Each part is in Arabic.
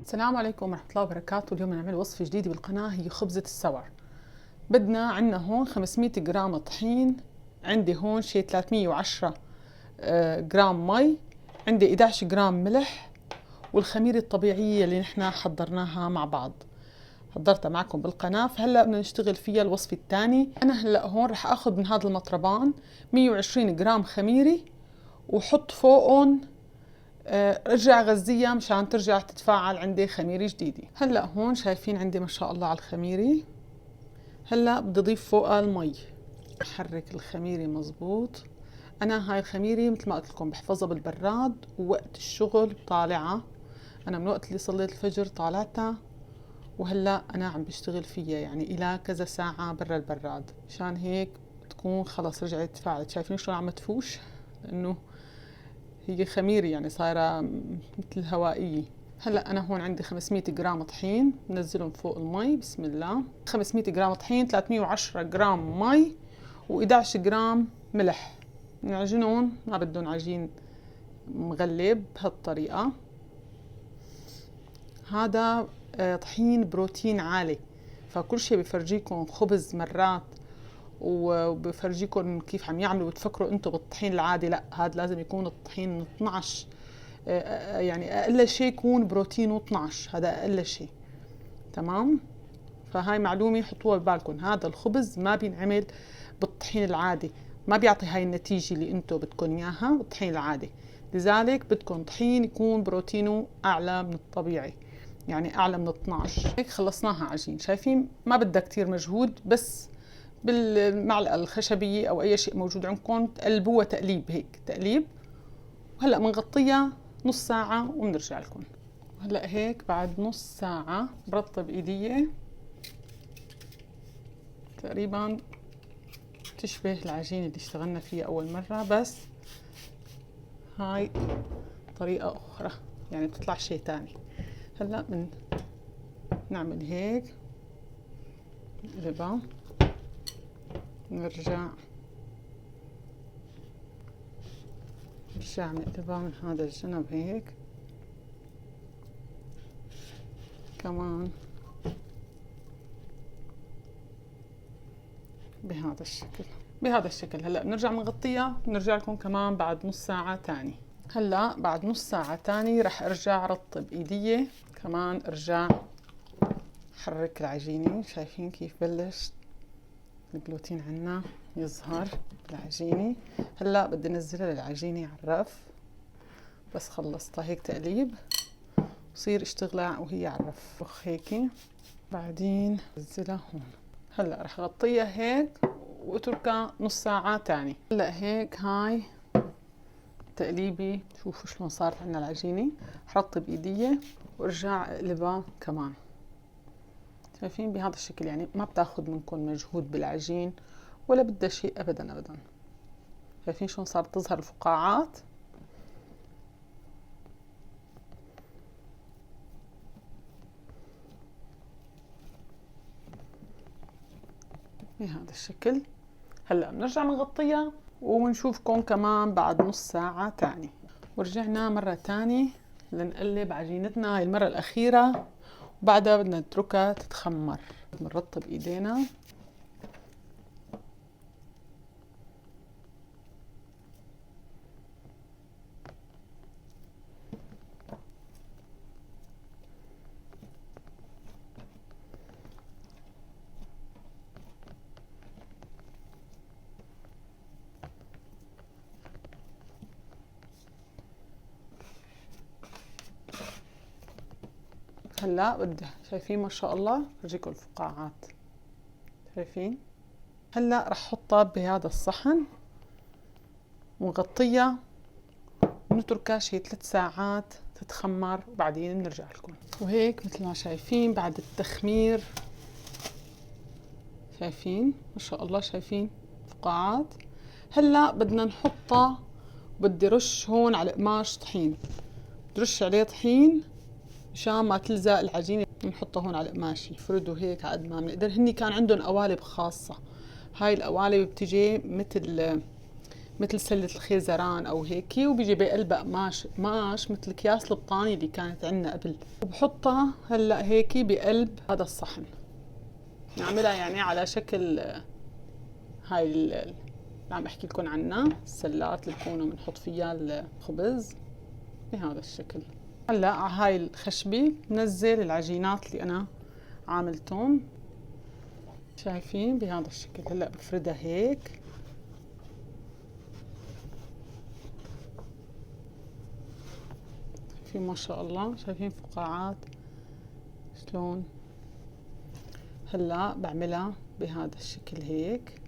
السلام عليكم ورحمة الله وبركاته. اليوم نعمل وصفة جديدة بالقناة، هي خبزة السور. عندنا هون 500 جرام طحين، عندي هون شي 310 جرام مي، عندي 11 جرام ملح، والخميرة الطبيعية اللي نحن حضرناها مع بعض حضرتها معكم بالقناة. فهلا بدنا نشتغل فيها الوصفة الثانية. أنا هلا هون رح أخذ من هذا المطربان 120 جرام خميرة وحط فوقهم ارجع غزيها مشان ترجع تتفاعل عندي خميرة جديدة. هلا هون شايفين عندي ما شاء الله على الخميرة. هلا بدي اضيف فوقها المي، احرك الخميرة مزبوط. انا هاي الخميرة مثل ما قلت لكم بحفظها بالبراد، ووقت الشغل طالعها. انا من وقت اللي صليت الفجر طالعتها، وهلا انا عم بشتغل فيها يعني الى كذا ساعة برا البراد، مشان هيك تكون خلص رجعت تفاعلت. شايفين شلون عم تفوش؟ لانه هي خميرة يعني صايرة مثل هوائية. هلا انا هون عندي 500 جرام طحين، بنزلهم فوق المي. بسم الله. 500 جرام طحين، 310 جرام مي، و11 جرام ملح. نعجنهم، ما بدهم عجين مغلب بهالطريقة. هذا طحين بروتين عالي، فكل شيء بفرجيكم خبز مرات وبفرجيكم كيف عم يعملوا، وتفكروا انتم بالطحين العادي. لا، هذا لازم يكون الطحين 12، يعني اقل شيء يكون بروتينه 12، هذا اقل شيء. تمام؟ فهاي معلومة حطوها ببالكم، هذا الخبز ما بينعمل بالطحين العادي، ما بيعطي هاي النتيجة اللي انتم بدكم اياها بالطحين العادي. لذلك بدكم طحين يكون بروتينه اعلى من الطبيعي، يعني اعلى من 12. هيك خلصناها عجين. شايفين ما بدها كتير مجهود، بس بالمعلقة الخشبية او اي شيء موجود عندكم تقلبوها تقليب، هيك تقليب. وهلا بنغطيها نص ساعة وبنرجع لكم. هلا هيك بعد نص ساعة برطب ايدي، تقريبا تشبه العجينة اللي اشتغلنا فيها اول مرة، بس هاي طريقة اخرى يعني بتطلع شيء تاني. هلا نعمل هيك، نقلبها، نرجع نقلبها من هذا الجنب هيك كمان بهذا الشكل. هلا بنرجع بنغطيها، بنرجع لكم كمان بعد نص ساعة تاني. هلا بعد نص ساعة تاني رح ارجع رطب ايدي كمان، ارجع حرك العجينة. شايفين كيف بلش الجلوتين عنا يظهر بالعجينة. هلا بدي انزلها للعجينة على الرف، بس خلصتها هيك تقليب، بصير اشتغلها وهي على الرف بخ هيك، بعدين انزلها هون. هلا رح اغطيها هيك واتركها نص ساعة تاني. هلا هيك هاي تقليبي، شوفوا شلون صارت عنا العجينة. حرطب ايدي وارجع اقلبها كمان. شايفين بهذا الشكل، يعني ما بتاخذ منكم مجهود بالعجين ولا بدها شيء ابدا ابدا. شايفين شلون صارت تظهر الفقاعات؟ بهذا الشكل. هلا بنرجع بنغطيها ونشوفكم كمان بعد نص ساعة تاني. ورجعنا مرة تانية لنقلب عجينتنا هاي المرة الأخيرة، وبعدها بدنا نتركها تتخمر. بنرطب ايدينا، هلا بدي، شايفين ما شاء الله، فرجيكم الفقاعات، شايفين؟ هلا رح احطها بهذا الصحن ونغطيها ونتركها شي 3 ساعات تتخمر، وبعدين بنرجع لكم. وهيك مثل ما شايفين بعد التخمير، شايفين ما شاء الله، شايفين فقاعات. هلا بدنا نحطها، بدي رش هون على قماش طحين، بدي رش عليه طحين مشان ما تلزق العجينة. نحطها هون على القماش، نفردوا هيك على قد ما بنقدر. هني كان عندهم قوالب خاصة، هاي القوالب بتجي مثل سلة الخيزران او هيك، وبيجي بقلبها قماش مثل اكياس البطانية اللي كانت عندنا قبل، وبحطها هلا هيك بقلب هذا الصحن. نعملها يعني على شكل هاي اللي عم احكي لكم عنها، السلات اللي بكونوا بنحط فيها الخبز بهذا الشكل. هلا على هاي الخشبة بنزل العجينات اللي انا عاملتهم، شايفين بهذا الشكل. هلا بفردها هيك، في ما شاء الله شايفين فقاعات شلون. هلا بعملها بهذا الشكل هيك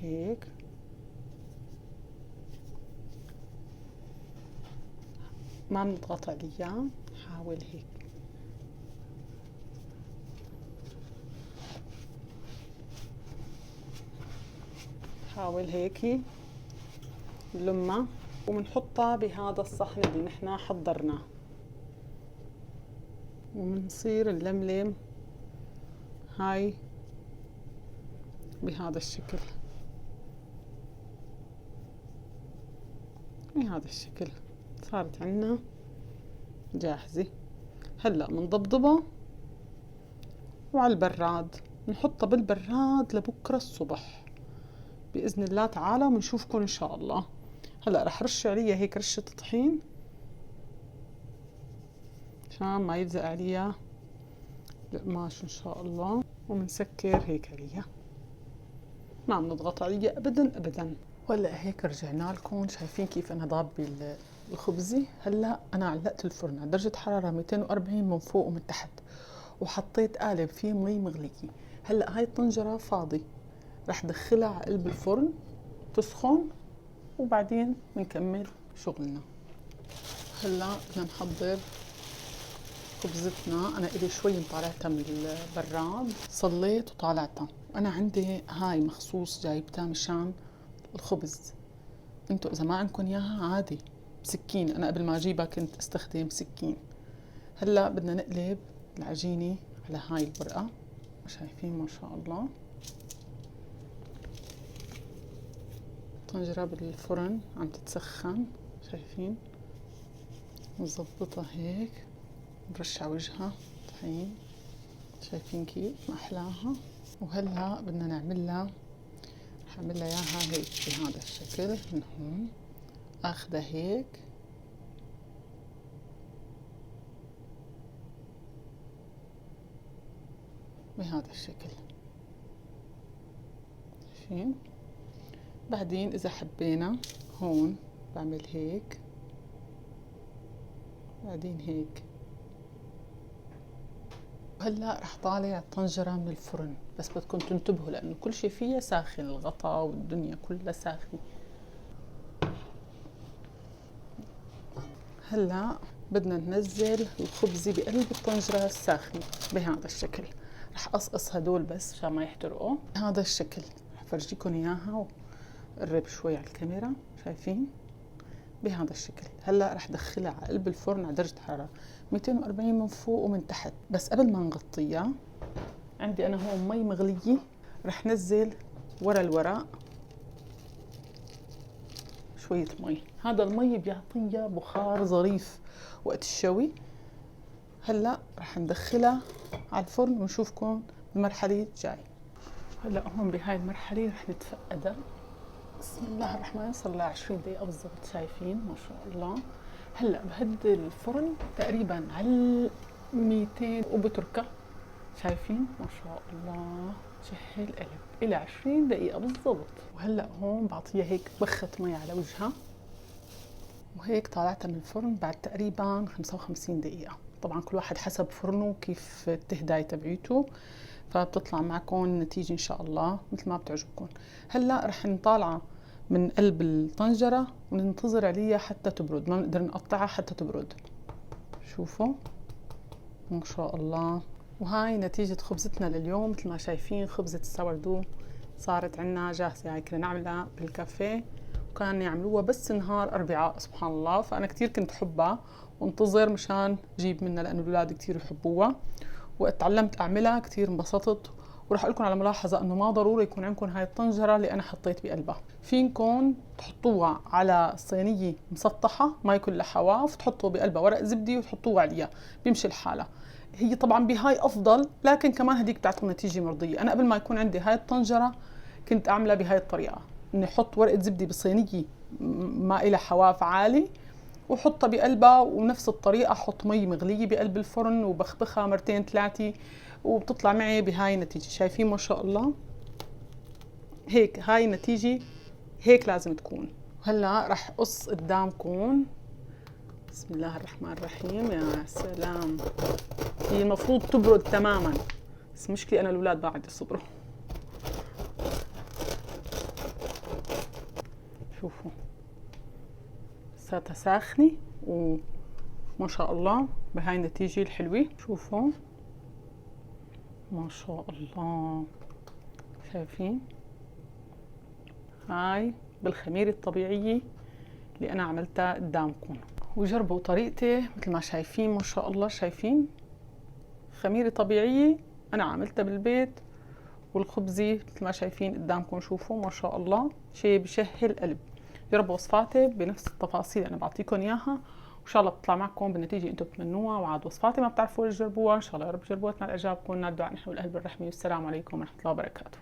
هيك، ما بنضغط عليها، حاول هيك. حاول هيك نلمها وبنحطها بهذا الصحن اللي نحنا حضرناه، وبنصير نلملم هاي بهذا الشكل بهذا الشكل. صارت عنا جاهزة. هلأ بنضبضبها وعلى البراد، نحطها بالبراد لبكرة الصبح بإذن الله تعالى، ونشوفكم إن شاء الله. هلأ رح رش عليها هيك رشة طحين عشان ما يلزق عليها القماش إن شاء الله، ومنسكر هيك عليها، ما بنضغط عليها أبدا أبدا. وهلا هيك رجعنا لكم، شايفين كيف أنا ضابة الخبزة. هلا أنا علقت الفرن على درجة حرارة 240 من فوق ومن تحت، وحطيت قالب فيه مي مغلية. هلا هاي الطنجرة فاضي، رح دخلها على قلب الفرن تسخن، وبعدين بنكمل شغلنا. هلا بدنا نحضر خبزتنا. انا الي شوي طالعتها من البراد، صليت وطالعتها. انا عندي هاي مخصوص جايبتها مشان الخبز، انتو اذا ما عندكم اياها عادي بسكين، انا قبل ما اجيبها كنت استخدم سكين. هلا بدنا نقلب العجينة على هاي الورقة، شايفين ما شاء الله. الطنجرة بالفرن عم تتسخن، شايفين. نظبطها هيك، نرش على وجهها طحين، شايفين كيف ما احلاها. وهلا بدنا نعملها، رح اعملها اياها هيك بهذا الشكل من هون، اخذها هيك بهذا الشكل، شايفين. بعدين اذا حبينا هون بعمل هيك، بعدين هيك. وهلا رح طالع الطنجرة من الفرن، بس بدكم تنتبهوا لانه كل شيء فيها ساخن، الغطا والدنيا كلها ساخنة. هلا بدنا ننزل الخبزة بقلب الطنجرة الساخنة بهذا الشكل. رح قصقص هدول بس عشان ما يحترقوا بهذا الشكل. رح فرجيكم اياها وقرب شوي على الكاميرا، شايفين بهذا الشكل. هلا رح دخلها على قلب الفرن على درجة حرارة 240 من فوق ومن تحت. بس قبل ما نغطيها عندي انا هون مي مغلية، رح نزل ورا الورق شوية مي. هذا المي بيعطيها بخار ظريف وقت الشوي. هلا رح ندخلها على الفرن ونشوفكم بالمرحلة الجاي. هلا هون بهاي المرحلة رح نتفقدها. بسم الله الرحمن الرحيم. صار لها 20 دقيقة بالضبط، شايفين ما شاء الله. هلا بهدي الفرن تقريبا على 200 وبتركها، شايفين ما شاء الله. شهي القلب إلى 20 دقيقة بالضبط. وهلا هون بعطيها هيك بخة مي على وجهها، وهيك طالعتها من الفرن بعد تقريبا 55 دقيقة. طبعا كل واحد حسب فرنه كيف التهداية تبعيته، فبتطلع معكم النتيجة إن شاء الله مثل ما بتعجبكم. هلا رح نطالعها من قلب الطنجرة وننتظر عليها حتى تبرد، ما بنقدر نقطعها حتى تبرد. شوفوا ما شاء الله. وهاي نتيجة خبزتنا لليوم. مثل ما شايفين خبزة السوردو صارت عنا جاهزة. هاي كنا نعملها بالكافيه، وكان يعملوها بس نهار أربعاء سبحان الله. فأنا كتير كنت حبها وانتظر مشان جيب منها، لأنه الأولاد كتير يحبوها. وقت تعلمت أعملها كتير انبسطت وراح اقول لكم على ملاحظه انه ما ضروري يكون عندكم هاي الطنجره اللي انا حطيت بقلبها. فينكم تحطوها على صينيه مسطحه ما يكون لها حواف، تحطوا بقلبها ورق زبده وتحطوه عليها، بيمشي الحالة. هي طبعا بهاي افضل، لكن كمان هديك بتعطي نتيجه مرضيه. انا قبل ما يكون عندي هاي الطنجره كنت اعملها بهاي الطريقه، اني احط ورقه زبده بصينيه ما إلها حواف عالي وحطها بقلبها، ونفس الطريقه احط مي مغليه بقلب الفرن وبخبخها مرتين ثلاثه، وبتطلع معي بهاي النتيجه. شايفين ما شاء الله؟ هيك هاي النتيجه، هيك لازم تكون. هلا رح اقص قدامكم. بسم الله الرحمن الرحيم. يا سلام، هي المفروض تبرد تماما، بس مشكلة أنا الأولاد بعد يصبروا. شوفوا لساتها ساخنة وما شاء الله بهاي النتيجة الحلوة. شوفوا ما شاء الله، شايفين؟ هاي بالخميرة الطبيعية اللي أنا عملتها قدامكم، وجربوا طريقتي مثل ما شايفين ما شاء الله. شايفين خميرة طبيعية أنا عملتها بالبيت، والخبزة مثل ما شايفين قدامكم. شوفوا ما شاء الله، شيء بشهي القلب. جربوا وصفاتي بنفس التفاصيل أنا بعطيكم إياها، وإن شاء الله بتطلع معكم بالنتيجة أنتم بتمنوها. وعاد وصفاتي ما بتعرفوا تجربوها، إن شاء الله يا رب تجربوها. تنال إعجابكم، نال دعاء نحو القلب الرحمة. والسلام عليكم ورحمة الله وبركاته.